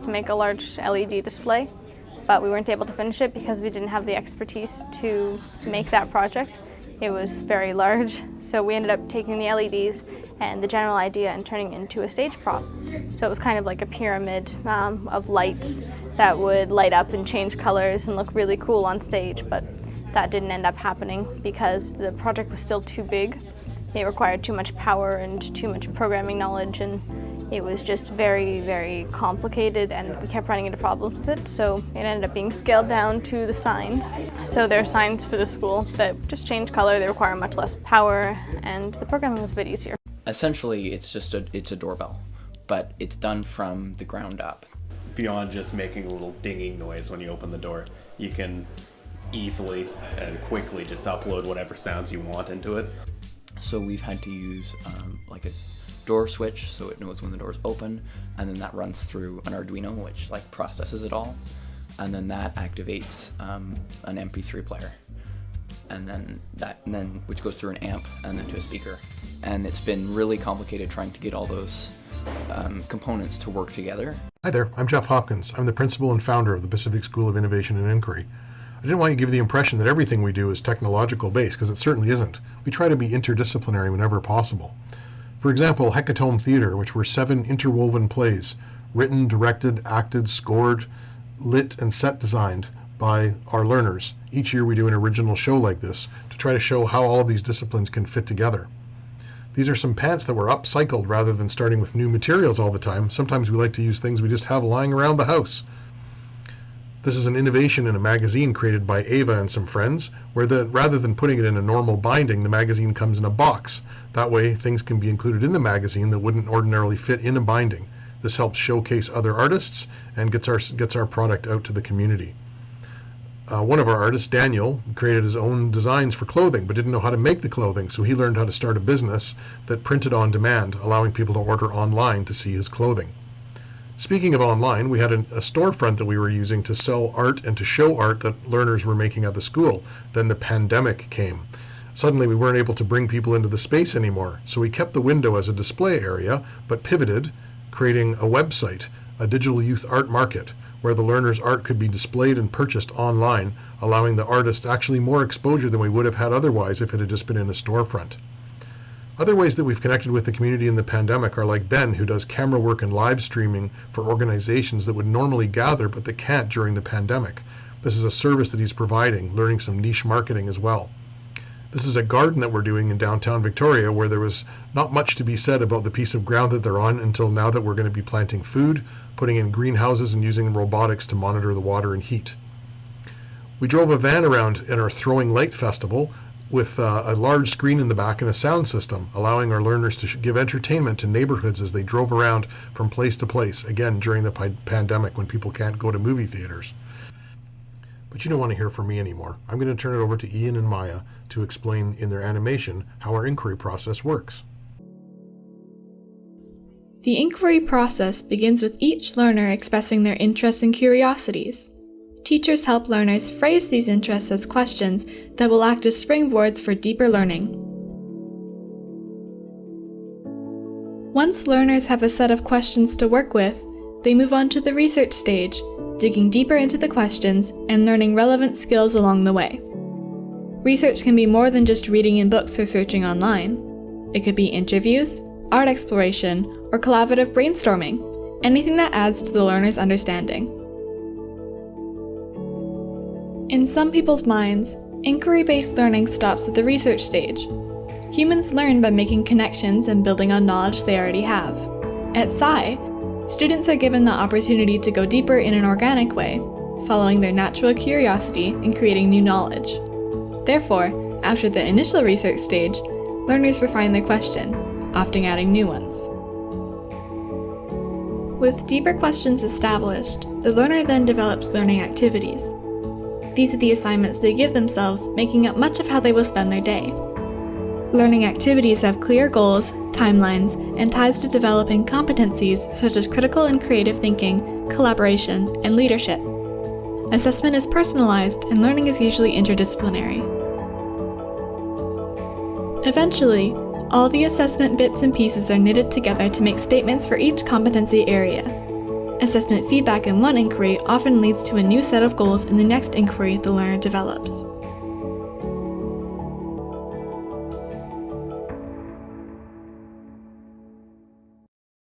to make a large LED display, but we weren't able to finish it because we didn't have the expertise to make that project. It was very large, so we ended up taking the LEDs and the general idea and turning it into a stage prop. So it was kind of like a pyramid of lights that would light up and change colors and look really cool on stage, but that didn't end up happening because the project was still too big. It required too much power and too much programming knowledge, and it was just very, very complicated, and we kept running into problems with it, so it ended up being scaled down to the signs. So there are signs for the school that just change color, they require much less power, and the programming was a bit easier. Essentially, it's a doorbell, but it's done from the ground up. Beyond just making a little dinging noise when you open the door, you can easily and quickly just upload whatever sounds you want into it. So we've had to use like a door switch so it knows when the door's open, and then that runs through an Arduino, which like processes it all, and then that activates an MP3 player, and then which goes through an amp and then to a speaker. And it's been really complicated trying to get all those components to work together. Hi there, I'm Jeff Hopkins. I'm the principal and founder of the Pacific School of Innovation and Inquiry. I didn't want to give the impression that everything we do is technological based, because it certainly isn't. We try to be interdisciplinary whenever possible. For example, Hecatome Theatre, which were 7 interwoven plays, written, directed, acted, scored, lit, and set designed by our learners. Each year we do an original show like this to try to show how all of these disciplines can fit together. These are some pants that were upcycled rather than starting with new materials all the time. Sometimes we like to use things we just have lying around the house. This is an innovation in a magazine created by Ava and some friends, where rather than putting it in a normal binding, the magazine comes in a box. That way, things can be included in the magazine that wouldn't ordinarily fit in a binding. This helps showcase other artists and gets our product out to the community. One of our artists, Daniel, created his own designs for clothing, but didn't know how to make the clothing, so he learned how to start a business that printed on demand, allowing people to order online to see his clothing. Speaking of online, we had a storefront that we were using to sell art and to show art that learners were making at the school. Then the pandemic came. Suddenly we weren't able to bring people into the space anymore, so we kept the window as a display area, but pivoted, creating a website, a digital youth art market, where the learners' art could be displayed and purchased online, allowing the artists actually more exposure than we would have had otherwise if it had just been in a storefront. Other ways that we've connected with the community in the pandemic are like Ben, who does camera work and live streaming for organizations that would normally gather but that can't during the pandemic. This is a service that he's providing, learning some niche marketing as well. This is a garden that we're doing in downtown Victoria, where there was not much to be said about the piece of ground that they're on until now that we're going to be planting food, putting in greenhouses, and using robotics to monitor the water and heat. We drove a van around in our Throwing Light Festival with a large screen in the back and a sound system, allowing our learners to give entertainment to neighborhoods as they drove around from place to place, again during the pandemic when people can't go to movie theaters. But you don't want to hear from me anymore. I'm going to turn it over to Ian and Maya to explain in their animation how our inquiry process works. The inquiry process begins with each learner expressing their interests and curiosities. Teachers help learners phrase these interests as questions that will act as springboards for deeper learning. Once learners have a set of questions to work with, they move on to the research stage, digging deeper into the questions and learning relevant skills along the way. Research can be more than just reading in books or searching online. It could be interviews, art exploration, or collaborative brainstorming, anything that adds to the learner's understanding. In some people's minds, inquiry-based learning stops at the research stage. Humans learn by making connections and building on knowledge they already have. At PSII, students are given the opportunity to go deeper in an organic way, following their natural curiosity and creating new knowledge. Therefore, after the initial research stage, learners refine their question, often adding new ones. With deeper questions established, the learner then develops learning activities. These are the assignments they give themselves, making up much of how they will spend their day. Learning activities have clear goals, timelines, and ties to developing competencies such as critical and creative thinking, collaboration, and leadership. Assessment is personalized, and learning is usually interdisciplinary. Eventually, all the assessment bits and pieces are knitted together to make statements for each competency area. Assessment feedback in one inquiry often leads to a new set of goals in the next inquiry the learner develops.